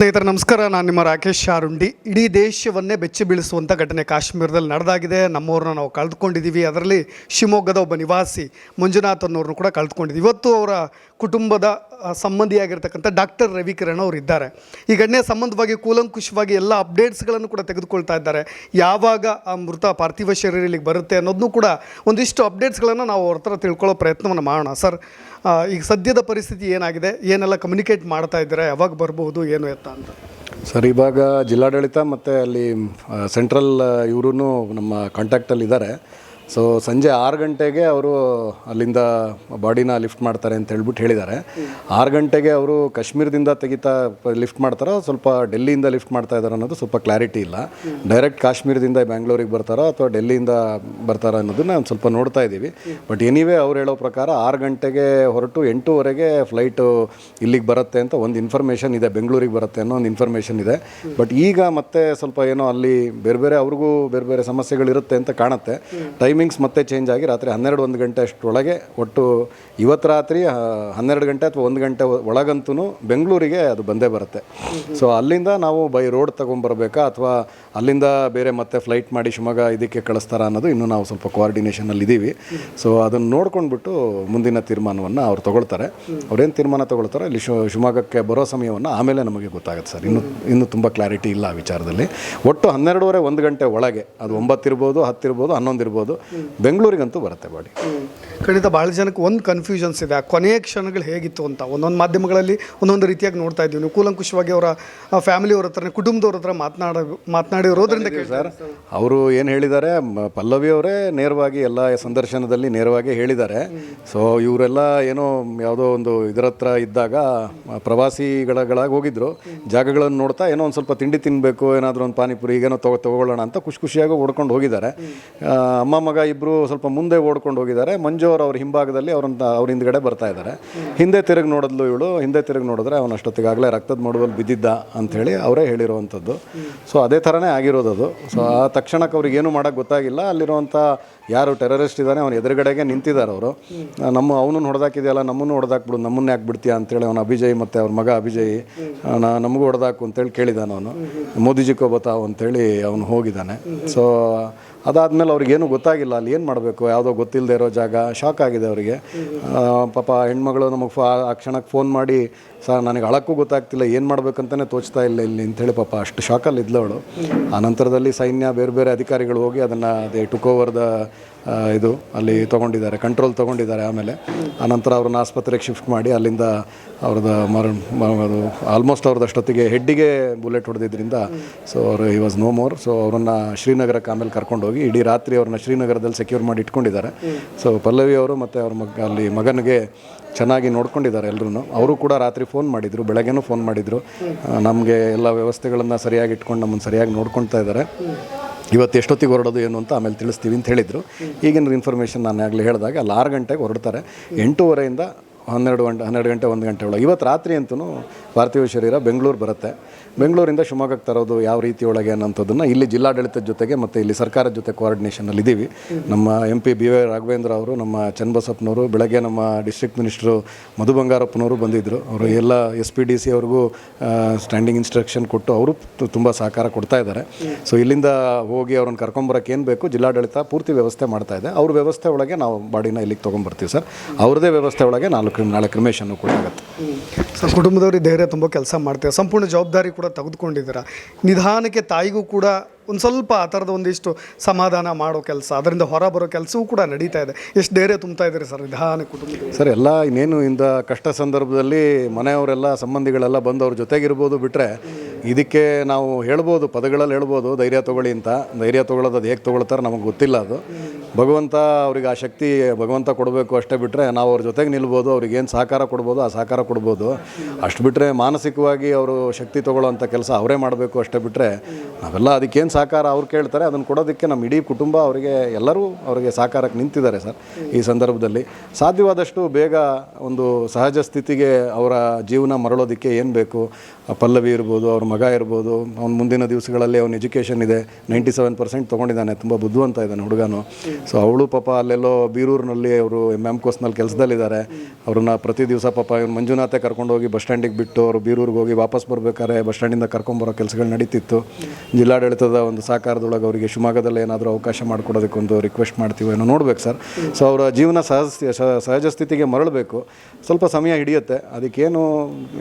ಸ್ನೇಹಿತರೆ ನಮಸ್ಕಾರ, ನಾನು ನಿಮ್ಮ ರಾಕೇಶ್ ಶಾರುಂಡಿ. ಇಡೀ ದೇಶವನ್ನೇ ಬೆಚ್ಚಿ ಬೀಳಿಸುವಂಥ ಘಟನೆ ಕಾಶ್ಮೀರದಲ್ಲಿ ನಡೆದಾಗಿದೆ. ನಮ್ಮವ್ರನ್ನ ನಾವು ಕಳೆದುಕೊಂಡಿದ್ದೀವಿ. ಅದರಲ್ಲಿ ಶಿವಮೊಗ್ಗದ ಒಬ್ಬ ನಿವಾಸಿ ಮಂಜುನಾಥ್ ಅನ್ನೋರನ್ನು ಕೂಡ ಕಳೆದುಕೊಂಡಿದ್ದೀವಿ. ಇವತ್ತು ಅವರ ಕುಟುಂಬದ ಸಂಬಂಧಿಯಾಗಿರ್ತಕ್ಕಂಥ ಡಾಕ್ಟರ್ ರವಿಕಿರಣ್ ಅವರು ಇದ್ದಾರೆ. ಈ ಘಟನೆಯ ಸಂಬಂಧವಾಗಿ ಕೂಲಂಕುಷವಾಗಿ ಎಲ್ಲ ಅಪ್ಡೇಟ್ಸ್ಗಳನ್ನು ಕೂಡ ತೆಗೆದುಕೊಳ್ತಾ ಇದ್ದಾರೆ. ಯಾವಾಗ ಆ ಮೃತ ಪಾರ್ಥಿವ ಶರೀರ ಇಲ್ಲಿಗೆ ಬರುತ್ತೆ ಅನ್ನೋದನ್ನು ಕೂಡ ಒಂದಿಷ್ಟು ಅಪ್ಡೇಟ್ಸ್ಗಳನ್ನು ನಾವು ಅವ್ರ ಹತ್ರ ತಿಳ್ಕೊಳ್ಳೋ ಪ್ರಯತ್ನವನ್ನು ಮಾಡೋಣ. ಸರ್, ಈಗ ಸದ್ಯದ ಪರಿಸ್ಥಿತಿ ಏನಾಗಿದೆ, ಏನೆಲ್ಲ ಕಮ್ಯುನಿಕೇಟ್ ಮಾಡ್ತಾ ಇದ್ದಾರೆ, ಯಾವಾಗ ಬರಬಹುದು, ಏನು ಎತ್ತ ಅಂತ? ಸರ್, ಇವಾಗ ಜಿಲ್ಲಾಡಳಿತ ಮತ್ತು ಅಲ್ಲಿ ಸೆಂಟ್ರಲ್ ಇವರು ನಮ್ಮ ಕಾಂಟ್ಯಾಕ್ಟಲ್ಲಿ ಇದ್ದಾರೆ. ಸೊ ಸಂಜೆ 6 ಗಂಟೆಗೆ ಅವರು ಅಲ್ಲಿಂದ ಬಾಡಿನ ಲಿಫ್ಟ್ ಮಾಡ್ತಾರೆ ಅಂತ ಹೇಳ್ಬಿಟ್ಟು ಹೇಳಿದ್ದಾರೆ. 6 ಗಂಟೆಗೆ ಅವರು ಕಾಶ್ಮೀರದಿಂದ ಲಿಫ್ಟ್ ಮಾಡ್ತಾರೋ ಸ್ವಲ್ಪ ಡೆಲ್ಲಿಯಿಂದ ಲಿಫ್ಟ್ ಮಾಡ್ತಾ ಇದ್ದಾರೆ ಅನ್ನೋದು ಸ್ವಲ್ಪ ಕ್ಲಾರಿಟಿ ಇಲ್ಲ. ಡೈರೆಕ್ಟ್ ಕಾಶ್ಮೀರದಿಂದ ಬ್ಯಾಂಗ್ಳೂರಿಗೆ ಬರ್ತಾರೋ ಅಥವಾ ಡೆಲ್ಲಿಯಿಂದ ಬರ್ತಾರೋ ಅನ್ನೋದನ್ನ ಒಂದು ಸ್ವಲ್ಪ ನೋಡ್ತಾ ಇದ್ದೀವಿ. ಬಟ್ ಎನಿವೇ ಅವ್ರು ಹೇಳೋ ಪ್ರಕಾರ 6 ಗಂಟೆಗೆ ಹೊರಟು 8:15ಗೆ ಫ್ಲೈಟು ಇಲ್ಲಿಗೆ ಬರುತ್ತೆ ಅಂತ ಒಂದು ಇನ್ಫಾರ್ಮೇಷನ್ ಇದೆ, ಬೆಂಗಳೂರಿಗೆ ಬರುತ್ತೆ ಅನ್ನೋ ಒಂದು ಇನ್ಫಾರ್ಮೇಷನ್ ಇದೆ. ಬಟ್ ಈಗ ಮತ್ತೆ ಸ್ವಲ್ಪ ಏನೋ ಅಲ್ಲಿ ಬೇರೆ ಅವ್ರಿಗೂ ಬೇರೆ ಸಮಸ್ಯೆಗಳಿರುತ್ತೆ ಅಂತ ಕಾಣುತ್ತೆ. ಟೈಮಿಂಗ್ಸ್ ಮತ್ತೆ ಚೇಂಜ್ ಆಗಿ ರಾತ್ರಿ 12-1 ಗಂಟೆ ಅಷ್ಟರೊಳಗೆ, ಒಟ್ಟು ಇವತ್ತು ರಾತ್ರಿ 12 ಗಂಟೆ ಅಥವಾ 1 ಗಂಟೆ ಒಳಗಂತೂ ಬೆಂಗಳೂರಿಗೆ ಅದು ಬಂದೇ ಬರುತ್ತೆ. ಸೊ ಅಲ್ಲಿಂದ ನಾವು ಬೈ ರೋಡ್ ತೊಗೊಂಬರ್ಬೇಕಾ ಅಥವಾ ಅಲ್ಲಿಂದ ಬೇರೆ ಮತ್ತೆ ಫ್ಲೈಟ್ ಮಾಡಿ ಶಿವಮೊಗ್ಗ ಇದಕ್ಕೆ ಕಳಿಸ್ತಾರ ಅನ್ನೋದು ಇನ್ನೂ ನಾವು ಸ್ವಲ್ಪ ಕೋಆರ್ಡಿನೇಷನಲ್ಲಿ ಇದ್ದೀವಿ. ಸೊ ಅದನ್ನು ನೋಡ್ಕೊಂಡ್ಬಿಟ್ಟು ಮುಂದಿನ ತೀರ್ಮಾನವನ್ನು ಅವ್ರು ತೊಗೊಳ್ತಾರೆ. ಅವ್ರೇನು ತೀರ್ಮಾನ ತೊಗೊಳ್ತಾರೆ ಇಲ್ಲಿ ಶಿವಮೊಗ್ಗಕ್ಕೆ ಬರೋ ಸಮಯವನ್ನು ಆಮೇಲೆ ನಮಗೆ ಗೊತ್ತಾಗುತ್ತೆ ಸರ್. ಇನ್ನೂ ತುಂಬ ಕ್ಲಾರಿಟಿ ಇಲ್ಲ ಆ ವಿಚಾರದಲ್ಲಿ. ಒಟ್ಟು 12:30-1 ಗಂಟೆ ಒಳಗೆ, ಅದು 9 ಇರ್ಬೋದು, 10 ಇರ್ಬೋದು, 11 ಇರ್ಬೋದು, ಬೆಂಗಳೂರಿಗಂತೂ ಬರುತ್ತೆ ಬಾಡಿ. ಖಂಡಿತ ಭಾಳ ಜನಕ್ಕೆ ಒಂದು ಕನ್ಫ್ಯೂಷನ್ಸ್ ಇದೆ, ಆ ಕೊನೆಯ ಕ್ಷಣಗಳು ಹೇಗಿತ್ತು ಅಂತ. ಒಂದೊಂದು ಮಾಧ್ಯಮಗಳಲ್ಲಿ ಒಂದೊಂದು ರೀತಿಯಾಗಿ ನೋಡ್ತಾ ಇದ್ದೀವಿ. ನೀವು ಕೂಲಂಕುಷವಾಗಿ ಅವರ ಫ್ಯಾಮಿಲಿಯವ್ರ ಹತ್ರ, ಕುಟುಂಬದವ್ರ ಹತ್ರ ಮಾತನಾಡಿರೋದ್ರಿಂದ ಸರ್, ಅವರು ಏನು ಹೇಳಿದ್ದಾರೆ, ಪಲ್ಲವಿ ಅವರೇ ನೇರವಾಗಿ ಎಲ್ಲ ಸಂದರ್ಶನದಲ್ಲಿ ನೇರವಾಗಿ ಹೇಳಿದ್ದಾರೆ. ಸೊ ಇವರೆಲ್ಲ ಏನೋ ಯಾವುದೋ ಒಂದು ಇದರ ಹತ್ರ ಇದ್ದಾಗ ಪ್ರವಾಸಿಗಳಾಗಿ ಹೋಗಿದ್ರು, ಜಾಗಗಳನ್ನು ನೋಡ್ತಾ ಏನೋ ಒಂದು ಸ್ವಲ್ಪ ತಿಂಡಿ ತಿನ್ನಬೇಕು, ಏನಾದರೂ ಒಂದು ಪಾನಿಪುರಿ ಈಗೇನೋ ತೊಗೊಳ್ಳೋಣ ಅಂತ ಖುಷಿಯಾಗಿ ಓಡ್ಕೊಂಡು ಹೋಗಿದ್ದಾರೆ. ಅಮ್ಮ ಮಗ ಇಬ್ಬರು ಸ್ವಲ್ಪ ಮುಂದೆ ಓಡ್ಕೊಂಡು ಹೋಗಿದ್ದಾರೆ. ಮಂಜು ಅವ್ರ ಹಿಂಭಾಗದಲ್ಲಿ ಅವ್ರ ಹಿಂದ್ಗಡೆ ಬರ್ತಾ ಇದ್ದಾರೆ. ಹಿಂದೆ ತಿರುಗಿ ನೋಡಿದ್ಲು ಇವಳು. ಹಿಂದೆ ತಿರುಗಿ ನೋಡಿದ್ರೆ ಅವನು ಅಷ್ಟೊತ್ತಿಗಾಗಲೇ ರಕ್ತದ ಮಡುವಲ್ಲಿ ಬಿದ್ದಿದ್ದ ಅಂಥೇಳಿ ಅವರೇ ಹೇಳಿರುವಂಥದ್ದು. ಸೊ ಅದೇ ಥರನೇ ಆಗಿರೋದು. ಸೊ ಆ ತಕ್ಷಣಕ್ಕೆ ಅವ್ರಿಗೆ ಏನು ಮಾಡೋಕ್ಕೆ ಗೊತ್ತಾಗಿಲ್ಲ. ಅಲ್ಲಿರುವಂಥ ಯಾರು ಟೆರರಿಸ್ಟ್ ಇದ್ದಾನೆ ಅವನ ಎದುರುಗಡೆಗೆ ನಿಂತಿದ್ದಾರೆ ಅವರು. ಅವನನ್ನು ಹೊಡೆದಾಕಿದೆಯಲ್ಲ, ನಮ್ಮನ್ನು ಹೊಡೆದಾಕ್ಬಿಡು, ನಮ್ಮನ್ನೇ ಹಾಕ್ಬಿಡ್ತೀಯ ಅಂತೇಳಿ ಅವನು ಅಭಿಜಯ್ ಮತ್ತು ಅವ್ರ ಮಗ ಅಭಿಜಯ್ ನಮಗೂ ಹೊಡೆದಾಕು ಅಂತೇಳಿ ಕೇಳಿದ್ದಾನೆ. ಅವನು ಮೋದಿಜಿಕೋ ಬತಾವ್ ಅಂತೇಳಿ ಅವನು ಹೋಗಿದ್ದಾನೆ. ಸೊ ಅದಾದಮೇಲೆ ಅವ್ರಿಗೇನು ಗೊತ್ತಾಗಿಲ್ಲ, ಅಲ್ಲಿ ಏನು ಮಾಡಬೇಕು, ಯಾವುದೋ ಗೊತ್ತಿಲ್ಲದೆ ಇರೋ ಜಾಗ. ಶಾಕ್ ಆಗಿದೆ ಅವರಿಗೆ. ಪಾಪ ಹೆಣ್ಮಗಳು ನಮಗೆ ಆ ಕ್ಷಣಕ್ಕೆ ಫೋನ್ ಮಾಡಿ, ಸರ್ ನನಗೆ ಅಳಕ್ಕೂ ಗೊತ್ತಾಗ್ತಿಲ್ಲ, ಏನು ಮಾಡಬೇಕಂತಲೇ ತೋಚ್ತಾ ಇಲ್ಲ ಇಲ್ಲಿ ಅಂತೇಳಿ ಪಾಪ ಅಷ್ಟು ಶಾಕಲ್ಲಿ ಇದ್ಲವಳು. ಆ ನಂತರದಲ್ಲಿ ಸೈನ್ಯ ಬೇರೆ ಅಧಿಕಾರಿಗಳು ಹೋಗಿ ಅದನ್ನು ಟುಕ್ ಓವರ್ ದ ಇದು ಅಲ್ಲಿ ತೊಗೊಂಡಿದ್ದಾರೆ, ಕಂಟ್ರೋಲ್ ತೊಗೊಂಡಿದ್ದಾರೆ. ಆಮೇಲೆ ಆನಂತರ ಅವ್ರನ್ನ ಆಸ್ಪತ್ರೆಗೆ ಶಿಫ್ಟ್ ಮಾಡಿ ಅಲ್ಲಿಂದ ಆಲ್ಮೋಸ್ಟ್ ಅವ್ರದ್ದಷ್ಟೊತ್ತಿಗೆ ಹೆಡ್ಡಿಗೆ ಬುಲೆಟ್ ಹೊಡೆದಿದ್ದರಿಂದ ಸೊ ಅವರು he was no more. So ಅವರನ್ನು ಶ್ರೀನಗರಕ್ಕೆ ಆಮೇಲೆ ಕರ್ಕೊಂಡೋಗಿ ಇಡೀ ರಾತ್ರಿ ಅವ್ರನ್ನ ಶ್ರೀನಗರದಲ್ಲಿ ಸೆಕ್ಯೂರ್ ಮಾಡಿ ಇಟ್ಕೊಂಡಿದ್ದಾರೆ. ಸೊ ಪಲ್ಲವಿ ಅವರು ಮತ್ತು ಅವ್ರ ಅಲ್ಲಿ ಮಗನಿಗೆ ಚೆನ್ನಾಗಿ ನೋಡ್ಕೊಂಡಿದ್ದಾರೆ ಎಲ್ಲರೂ. ಅವರು ಕೂಡ ರಾತ್ರಿ ಫೋನ್ ಮಾಡಿದರು, ಬೆಳಗ್ಗೆನೂ ಫೋನ್ ಮಾಡಿದರು. ನಮಗೆ ಎಲ್ಲ ವ್ಯವಸ್ಥೆಗಳನ್ನು ಸರಿಯಾಗಿ ಇಟ್ಕೊಂಡು ನಮ್ಮನ್ನು ಸರಿಯಾಗಿ ನೋಡ್ಕೊಳ್ತಾ ಇದ್ದಾರೆ. ಇವತ್ತು ಎಷ್ಟೊತ್ತಿಗೆ ಹೊರಡೋದು ಏನು ಅಂತ ಆಮೇಲೆ ತಿಳಿಸ್ತೀವಿ ಅಂತ ಹೇಳಿದರು. ಈಗಿನ ಇನ್ಫಾರ್ಮೇಷನ್ ನಾನು ಆಗಲೇ ಹೇಳಿದಾಗ ಅಲ್ಲಿ 6 ಗಂಟೆಗೆ ಹೊರಡ್ತಾರೆ. 8:30ಯಿಂದ 12 ಗಂಟೆ 1 ಗಂಟೆ ಒಳಗೆ ಇವತ್ತು ರಾತ್ರಿ ಅಂತೂ ಪಾರ್ಥಿವ ಶರೀರ ಬೆಂಗಳೂರು ಬರುತ್ತೆ. ಬೆಂಗಳೂರಿಂದ ಶಿವಮೊಗ್ಗಕ್ಕೆ ತರೋದು ಯಾವ ರೀತಿ ಒಳಗೆ ಅನ್ನೋಂಥದ್ದನ್ನು ಇಲ್ಲಿ ಜಿಲ್ಲಾಡಳಿತದ ಜೊತೆಗೆ ಮತ್ತು ಇಲ್ಲಿ ಸರ್ಕಾರದ ಜೊತೆ ಕೋಆರ್ಡಿನೇಷನಲ್ಲಿ ಇದ್ದೀವಿ. ನಮ್ಮ MP BY ರಾಘವೇಂದ್ರ ಅವರು, ನಮ್ಮ ಚನ್ನಬಸಪ್ಪನವರು, ಬೆಳಗ್ಗೆ ನಮ್ಮ ಡಿಸ್ಟ್ರಿಕ್ಟ್ ಮಿನಿಸ್ಟ್ರು ಮಧು ಬಂಗಾರಪ್ಪನವರು ಬಂದಿದ್ದರು. ಅವರು ಎಲ್ಲ SPDC ಅವ್ರಿಗೂ ಸ್ಟ್ಯಾಂಡಿಂಗ್ ಇನ್ಸ್ಟ್ರಕ್ಷನ್ ಕೊಟ್ಟು ಅವರು ತುಂಬ ಸಹಕಾರ ಕೊಡ್ತಾ ಇದ್ದಾರೆ. ಸೊ ಇಲ್ಲಿಂದ ಹೋಗಿ ಅವ್ರನ್ನ ಕರ್ಕೊಂಬರೋಕೆ ಏನು ಬೇಕು ಜಿಲ್ಲಾಡಳಿತ ಪೂರ್ತಿ ವ್ಯವಸ್ಥೆ ಮಾಡ್ತಾ ಇದೆ. ಅವ್ರ ವ್ಯವಸ್ಥೆ ಒಳಗೆ ನಾವು ಬಾಡಿನ ಇಲ್ಲಿಗೆ ತೊಗೊಂಬರ್ತೀವಿ ಸರ್. ಅವ್ರದ್ದೇ ವ್ಯವಸ್ಥೆ ಒಳಗೆ ನಾಳೆ ಕ್ರಿಮೇಷನ್ನು ಕೂಡ ಆಗುತ್ತೆ. ಸರ್, ಕುಟುಂಬದವ್ರಿಗೆ ಧೈರ್ಯ ತುಂಬ ಕೆಲಸ ಮಾಡ್ತೀವಿ, ಸಂಪೂರ್ಣ ಜವಾಬ್ದಾರಿ ಕೂಡ ತೆಗೆದುಕೊಂಡಿದ್ದೀರಾ. ನಿಧಾನಕ್ಕೆ ತಾಯಿಗೂ ಕೂಡ ಒಂದು ಸ್ವಲ್ಪ ಆ ಥರದ ಒಂದಿಷ್ಟು ಸಮಾಧಾನ ಮಾಡೋ ಕೆಲಸ, ಅದರಿಂದ ಹೊರ ಬರೋ ಕೆಲಸವೂ ಕೂಡ ನಡೀತಾ ಇದೆ. ಎಷ್ಟು ಧೈರ್ಯ ತುಂಬ್ತಾ ಇದ್ದೀರಿ ಸರ್ ನಿಧಾನ ಕುಟುಂಬ? ಸರ್, ಎಲ್ಲ ಇನ್ನೇನು ಇಂಥ ಕಷ್ಟ ಸಂದರ್ಭದಲ್ಲಿ ಮನೆಯವರೆಲ್ಲ ಸಂಬಂಧಿಗಳೆಲ್ಲ ಬಂದು ಅವ್ರ ಜೊತೆಗಿರ್ಬೋದು. ಬಿಟ್ಟರೆ ಇದಕ್ಕೆ ನಾವು ಹೇಳ್ಬೋದು, ಪದಗಳಲ್ಲಿ ಹೇಳ್ಬೋದು ಧೈರ್ಯ ತೊಗೊಳ್ಳಿ ಅಂತ. ಧೈರ್ಯ ತೊಗೊಳ್ಳೋದು ಅದು ಹೇಗೆ ತೊಗೊಳ್ತಾರೆ ನಮಗೆ ಗೊತ್ತಿಲ್ಲ. ಅದು ಭಗವಂತ ಅವ್ರಿಗೆ ಆ ಶಕ್ತಿ ಭಗವಂತ ಕೊಡಬೇಕು ಅಷ್ಟೇ. ಬಿಟ್ಟರೆ ನಾವು ಅವ್ರ ಜೊತೆಗೆ ನಿಲ್ಬೋದು, ಅವ್ರಿಗೆ ಏನು ಸಹಕಾರ ಕೊಡ್ಬೋದು ಆ ಸಹಕಾರ ಕೊಡ್ಬೋದು. ಅಷ್ಟು ಬಿಟ್ಟರೆ ಮಾನಸಿಕವಾಗಿ ಅವರು ಶಕ್ತಿ ತೊಗೊಳ್ಳೋವಂಥ ಕೆಲಸ ಅವರೇ ಮಾಡಬೇಕು ಅಷ್ಟೇ. ಬಿಟ್ಟರೆ ನಾವೆಲ್ಲ ಅದಕ್ಕೇನು ಸಹಕಾರ ಅವ್ರು ಕೇಳ್ತಾರೆ ಅದನ್ನು ಕೊಡೋದಕ್ಕೆ ನಮ್ಮ ಇಡೀ ಕುಟುಂಬ ಎಲ್ಲರೂ ಅವರಿಗೆ ಸಹಕಾರಕ್ಕೆ ನಿಂತಿದ್ದಾರೆ ಸರ್. ಈ ಸಂದರ್ಭದಲ್ಲಿ ಸಾಧ್ಯವಾದಷ್ಟು ಬೇಗ ಒಂದು ಸಹಜ ಸ್ಥಿತಿಗೆ ಅವರ ಜೀವನ ಮರಳೋದಕ್ಕೆ ಏನು ಬೇಕು ಪಲ್ಲವಿ ಇರ್ಬೋದು, ಅವ್ರ ಮಗ ಇರ್ಬೋದು, ಅವ್ನ ಮುಂದಿನ ದಿವಸಗಳಲ್ಲಿ ಅವ್ನ ಎಜುಕೇಷನ್ ಇದೆ, 97% ತೊಗೊಂಡಿದ್ದಾನೆ, ತುಂಬ ಬುದ್ಧಿವಂತ ಇದ್ದಾನೆ ಹುಡುಗನು. ಸೊ ಅವಳು ಪಾಪ ಅಲ್ಲೆಲ್ಲೋ ಬೀರೂರಿನಲ್ಲಿ ಅವರು ಮ್ಯಾಮ್ಕೋಸ್ನಲ್ಲಿ ಕೆಲಸದಲ್ಲಿದ್ದಾರೆ. ಅವ್ರನ್ನ ಪ್ರತಿ ದಿವಸ ಪಾಪ ಇವ್ನು ಮಂಜುನಾಥೆ ಕರ್ಕೊಂಡೋಗಿ ಬಸ್ ಸ್ಟ್ಯಾಂಡಿಗೆ ಬಿಟ್ಟು ಅವರು ಬೀರೂರಿಗೆ ಹೋಗಿ ವಾಪಸ್ ಬರ್ಬೇಕಾದ್ರೆ ಬಸ್ ಸ್ಟ್ಯಾಂಡಿಂದ ಕರ್ಕೊಂಬರೋ ಕೆಲಸಗಳು ನಡೀತಿತ್ತು. ಜಿಲ್ಲಾಡಳಿತದ ಒಂದು ಸಹಕಾರದೊಳಗೆ ಅವರಿಗೆ ಶಿವಮೊಗ್ಗದಲ್ಲಿ ಏನಾದರೂ ಅವಕಾಶ ಮಾಡಿಕೊಡೋದಕ್ಕೊಂದು ರಿಕ್ವೆಸ್ಟ್ ಮಾಡ್ತೀವಿ ಏನೋ ನೋಡ್ಬೇಕು ಸರ್. ಸೊ ಅವರ ಜೀವನ ಸಹಜ ಸ್ಥಿತಿಗೆ ಮರಳಬೇಕು, ಸ್ವಲ್ಪ ಸಮಯ ಹಿಡಿಯುತ್ತೆ. ಅದಕ್ಕೇನು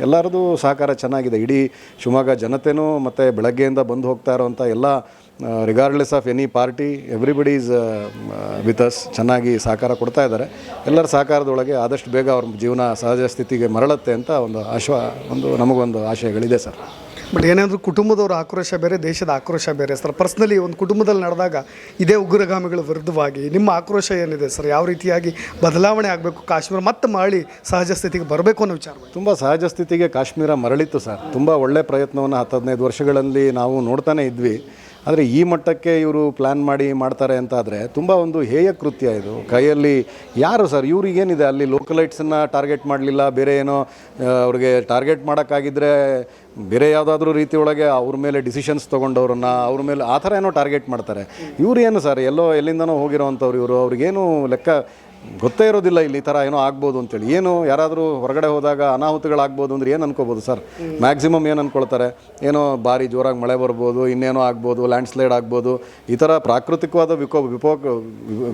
ಎಲ್ಲರದು ಸಹಕಾರ ಚೆನ್ನಾಗಿದೆ. ಇಡೀ ಶಿವಮೊಗ್ಗ ಜನತೆನೂ ಮತ್ತು ಬೆಳಗ್ಗೆಯಿಂದ ಬಂದು ಹೋಗ್ತಾ ಇರೋವಂಥ ಎಲ್ಲ regardless of any party everybody is with us ಚೆನ್ನಾಗಿ ಸಹಕಾರ ಕೊಡ್ತಾ ಇದ್ದಾರೆ. ಎಲ್ಲರ ಸಹಕಾರದೊಳಗೆ ಆದಷ್ಟು ಬೇಗ ಅವ್ರ ಜೀವನ ಸಹಜ ಸ್ಥಿತಿಗೆ ಮರಳುತ್ತೆ ಅಂತ ಒಂದು ನಮಗೊಂದು ಆಶಯಗಳಿದೆ ಸರ್. ಬಟ್ ಏನಾದರೂ ಕುಟುಂಬದವರ ಆಕ್ರೋಶ ಬೇರೆ, ದೇಶದ ಆಕ್ರೋಶ ಬೇರೆ ಸರ್. ಪರ್ಸ್ನಲಿ ಒಂದು ಕುಟುಂಬದಲ್ಲಿ ನಡೆದಾಗ ಇದೇ ಉಗ್ರಗಾಮಿಗಳ ವಿರುದ್ಧವಾಗಿ ನಿಮ್ಮ ಆಕ್ರೋಶ ಏನಿದೆ ಸರ್? ಯಾವ ರೀತಿಯಾಗಿ ಬದಲಾವಣೆ ಆಗಬೇಕು, ಕಾಶ್ಮೀರ ಮತ್ತೆ ಮರಳಿ ಸಹಜ ಸ್ಥಿತಿಗೆ ಬರಬೇಕು ಅನ್ನೋ ವಿಚಾರ? ತುಂಬ ಸಹಜ ಸ್ಥಿತಿಗೆ ಕಾಶ್ಮೀರ ಮರಳಿತ್ತು ಸರ್. ತುಂಬ ಒಳ್ಳೆಯ ಪ್ರಯತ್ನವನ್ನು 10-15 ವರ್ಷಗಳಲ್ಲಿ ನಾವು ನೋಡ್ತಾನೆ ಇದ್ವಿ. ಆದರೆ ಈ ಮಟ್ಟಕ್ಕೆ ಇವರು ಪ್ಲ್ಯಾನ್ ಮಾಡಿ ಮಾಡ್ತಾರೆ ಅಂತಾದರೆ ತುಂಬ ಒಂದು ಹೇಯ ಕೃತ್ಯ ಇದು. ಕೈಯಲ್ಲಿ ಯಾರು ಸರ್ ಇವ್ರಿಗೇನಿದೆ, ಅಲ್ಲಿ ಲೋಕಲೈಟ್ಸನ್ನು ಟಾರ್ಗೆಟ್ ಮಾಡಲಿಲ್ಲ, ಬೇರೆ ಏನೋ ಅವ್ರಿಗೆ ಟಾರ್ಗೆಟ್ ಮಾಡೋಕ್ಕಾಗಿದ್ದರೆ ಬೇರೆ ಯಾವುದಾದ್ರೂ ರೀತಿ ಒಳಗೆ ಅವ್ರ ಮೇಲೆ ಡಿಸಿಷನ್ಸ್ ತೊಗೊಂಡವ್ರನ್ನ ಅವ್ರ ಮೇಲೆ ಆ ಥರ ಏನೋ ಟಾರ್ಗೆಟ್ ಮಾಡ್ತಾರೆ. ಇವ್ರು ಏನು ಸರ್ ಎಲ್ಲಿಂದನೋ ಹೋಗಿರೋವಂಥವ್ರು ಇವರು, ಅವ್ರಿಗೇನು ಲೆಕ್ಕ ಗೊತ್ತೇ ಇರೋದಿಲ್ಲ ಇಲ್ಲಿ ಈ ಥರ ಏನೋ ಆಗ್ಬೋದು ಅಂತೇಳಿ. ಏನು ಯಾರಾದರೂ ಹೊರಗಡೆ ಹೋದಾಗ ಅನಾಹುತಗಳಾಗ್ಬೋದು ಅಂದರೆ ಏನು ಅನ್ಕೋಬೋದು ಸರ್? ಮ್ಯಾಕ್ಸಿಮಮ್ ಏನು ಅಂದ್ಕೊಳ್ತಾರೆ, ಏನೋ ಭಾರಿ ಜೋರಾಗಿ ಮಳೆ ಬರ್ಬೋದು, ಇನ್ನೇನೋ ಆಗ್ಬೋದು, ಲ್ಯಾಂಡ್ಸ್ಲೈಡ್ ಆಗ್ಬೋದು, ಈ ಥರ ಪ್ರಾಕೃತಿಕವಾದ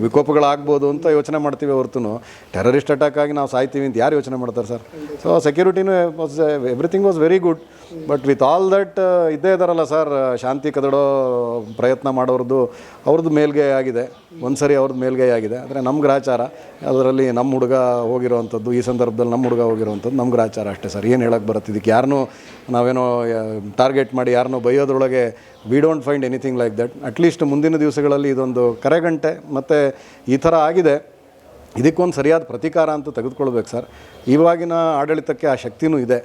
ವಿಕೋಪಗಳಾಗ್ಬೋದು ಅಂತ ಯೋಚನೆ ಮಾಡ್ತೀವಿ ಹೊರತು ಟೆರರಿಸ್ಟ್ ಅಟ್ಯಾಕ್ ಆಗಿ ನಾವು ಸಾಯ್ತೀವಿ ಅಂತ ಯಾರು ಯೋಚನೆ ಮಾಡ್ತಾರೆ ಸರ್? ಸೊ ಸೆಕ್ಯೂರಿಟಿನೂ everything was very good. But with all that ಇದ್ದೇ ಇದ್ದಾರಲ್ಲ ಸರ್, ಶಾಂತಿ ಕದಡೋ ಪ್ರಯತ್ನ ಅವ್ರದ್ದು ಮೇಲ್ಗೈ ಆಗಿದೆ, ಒಂದು ಸರಿ ಅವ್ರದ್ದು ಮೇಲ್ಗೈ ಆಗಿದೆ. ಆದರೆ ನಮ್ಮ ಗ್ರಾಚಾರ ಅದರಲ್ಲಿ ನಮ್ಮ ಹುಡುಗ ಹೋಗಿರೋವಂಥದ್ದು, ಈ ಸಂದರ್ಭದಲ್ಲಿ ನಮ್ಮ ಹುಡುಗ ಹೋಗಿರೋವಂಥದ್ದು ನಮ್ಮ ಗ್ರಾಚಾರ ಅಷ್ಟೇ ಸರ್. ಏನು ಹೇಳಕ್ಕೆ ಬರುತ್ತೆ ಇದಕ್ಕೆ? ಯಾರನ್ನೂ ನಾವೇನೋ ಟಾರ್ಗೆಟ್ ಮಾಡಿ ಯಾರನ್ನೋ ಬೈಯೋದ್ರೊಳಗೆ we don't find anything like that. At least ಮುಂದಿನ ದಿವಸಗಳಲ್ಲಿ ಇದೊಂದು ಕರೆಗಂಟೆ ಮತ್ತು ಈ ಥರ ಆಗಿದೆ, ಇದಕ್ಕೊಂದು ಸರಿಯಾದ ಪ್ರತೀಕಾರ ಅಂತ ತೆಗೆದುಕೊಳ್ಬೇಕು ಸರ್. ಇವಾಗಿನ ಆಡಳಿತಕ್ಕೆ ಆ ಶಕ್ತಿನೂ ಇದೆ,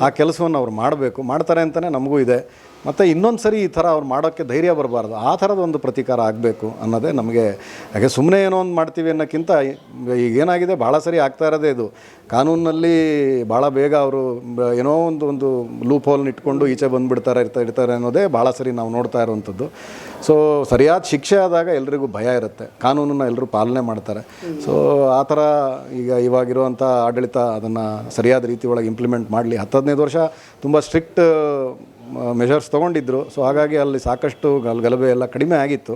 ಆ ಕೆಲಸವನ್ನು ಅವ್ರು ಮಾಡಬೇಕು, ಮಾಡ್ತಾರೆ ಅಂತಲೇ ನಮಗೂ ಇದೆ. ಮತ್ತು ಇನ್ನೊಂದು ಸರಿ ಈ ಥರ ಅವ್ರು ಮಾಡೋಕ್ಕೆ ಧೈರ್ಯ ಬರಬಾರ್ದು, ಆ ಥರದ ಒಂದು ಪ್ರತೀಕಾರ ಆಗಬೇಕು ಅನ್ನೋದೇ ನಮಗೆ. ಹಾಗೆ ಸುಮ್ಮನೆ ಏನೋ ಒಂದು ಮಾಡ್ತೀವಿ ಅನ್ನೋಕ್ಕಿಂತ ಈಗೇನಾಗಿದೆ ಭಾಳ ಸರಿ ಆಗ್ತಾ ಇರೋದೇ ಇದು. ಕಾನೂನಿನಲ್ಲಿ ಭಾಳ ಬೇಗ ಅವರು ಏನೋ ಒಂದು ಲೂಪ್ ಹೋಲ್ನ ಇಟ್ಕೊಂಡು ಈಚೆ ಇರ್ತಾರೆ ಅನ್ನೋದೇ ಭಾಳ ಸರಿ ನಾವು ನೋಡ್ತಾ ಇರೋವಂಥದ್ದು. ಸೊ ಸರಿಯಾದ ಶಿಕ್ಷೆ ಆದಾಗ ಎಲ್ರಿಗೂ ಭಯ ಇರುತ್ತೆ, ಕಾನೂನನ್ನು ಎಲ್ಲರೂ ಪಾಲನೆ ಮಾಡ್ತಾರೆ. ಸೊ ಆ ಥರ ಇವಾಗಿರುವಂಥ ಆಡಳಿತ ಅದನ್ನು ಸರಿಯಾದ ರೀತಿ ಒಳಗೆ ಇಂಪ್ಲಿಮೆಂಟ್ ಮಾಡಲಿ. 10-15 ವರ್ಷ ತುಂಬ ಸ್ಟ್ರಿಕ್ಟ್ ಮೆಷರ್ಸ್ ತೊಗೊಂಡಿದ್ರು. ಸೊ ಹಾಗಾಗಿ ಅಲ್ಲಿ ಸಾಕಷ್ಟು ಗಲಭೆ ಎಲ್ಲ ಕಡಿಮೆ ಆಗಿತ್ತು.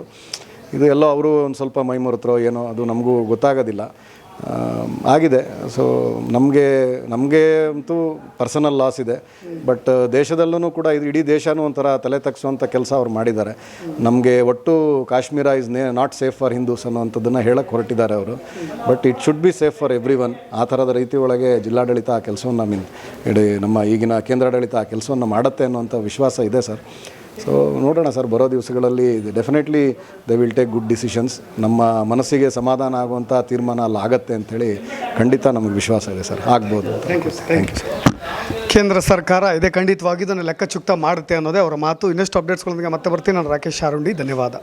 ಇದು ಎಲ್ಲೋ ಅವರು ಒಂದು ಸ್ವಲ್ಪ ಮೈಮರೆತರೋ ಏನೋ ಅದು ನಮಗೂ ಗೊತ್ತಾಗೋದಿಲ್ಲ, ಆಗಿದೆ. ಸೊ ನಮಗೆ ಅಂತೂ ಪರ್ಸನಲ್ ಲಾಸ್ ಇದೆ. ಬಟ್ ದೇಶದಲ್ಲೂ ಕೂಡ ಇದು ಇಡೀ ದೇಶನೂ ಒಂಥರ ತಲೆ ತಗ್ಸುವಂಥ ಕೆಲಸ ಅವ್ರು ಮಾಡಿದ್ದಾರೆ. ನಮಗೆ ಒಟ್ಟು Kashmir is not safe for Hindus ಅನ್ನೋವಂಥದ್ದನ್ನು ಹೇಳಕ್ಕೆ ಹೊರಟಿದ್ದಾರೆ ಅವರು. But it should be safe for everyone. ಆ ಥರದ ರೀತಿ ಒಳಗೆ ಜಿಲ್ಲಾಡಳಿತ ಆ ಕೆಲಸವನ್ನು ಇಡೀ ನಮ್ಮ ಈಗಿನ ಕೇಂದ್ರಾಡಳಿತ ಆ ಕೆಲಸವನ್ನು ಮಾಡುತ್ತೆ ಅನ್ನೋಂಥ ವಿಶ್ವಾಸ ಇದೆ ಸರ್. ಸೊ ನೋಡೋಣ ಸರ್, ಬರೋ ದಿವಸಗಳಲ್ಲಿ definitely they will take good decisions. ನಮ್ಮ ಮನಸ್ಸಿಗೆ ಸಮಾಧಾನ ಆಗುವಂಥ ತೀರ್ಮಾನ ಅಲ್ಲಿ ಆಗುತ್ತೆ ಅಂಥೇಳಿ ಖಂಡಿತ ನಮಗೆ ವಿಶ್ವಾಸ ಇದೆ ಸರ್, ಆಗ್ಬೋದು. Thank you sir. ಕೇಂದ್ರ ಸರ್ಕಾರ ಇದೇ ಖಂಡಿತವಾಗಿ ಇದನ್ನು ಲೆಕ್ಕಚುಕ್ತ ಮಾಡುತ್ತೆ ಅನ್ನೋದೇ ಅವರ ಮಾತು. ಇನ್ನಷ್ಟು ಅಪ್ಡೇಟ್ಸ್ಗಳೊಂದಿಗೆ ಮತ್ತೆ ಬರ್ತೀನಿ. ನಾನು ರಾಕೇಶ್ ಶಾರುಂಡಿ, ಧನ್ಯವಾದ.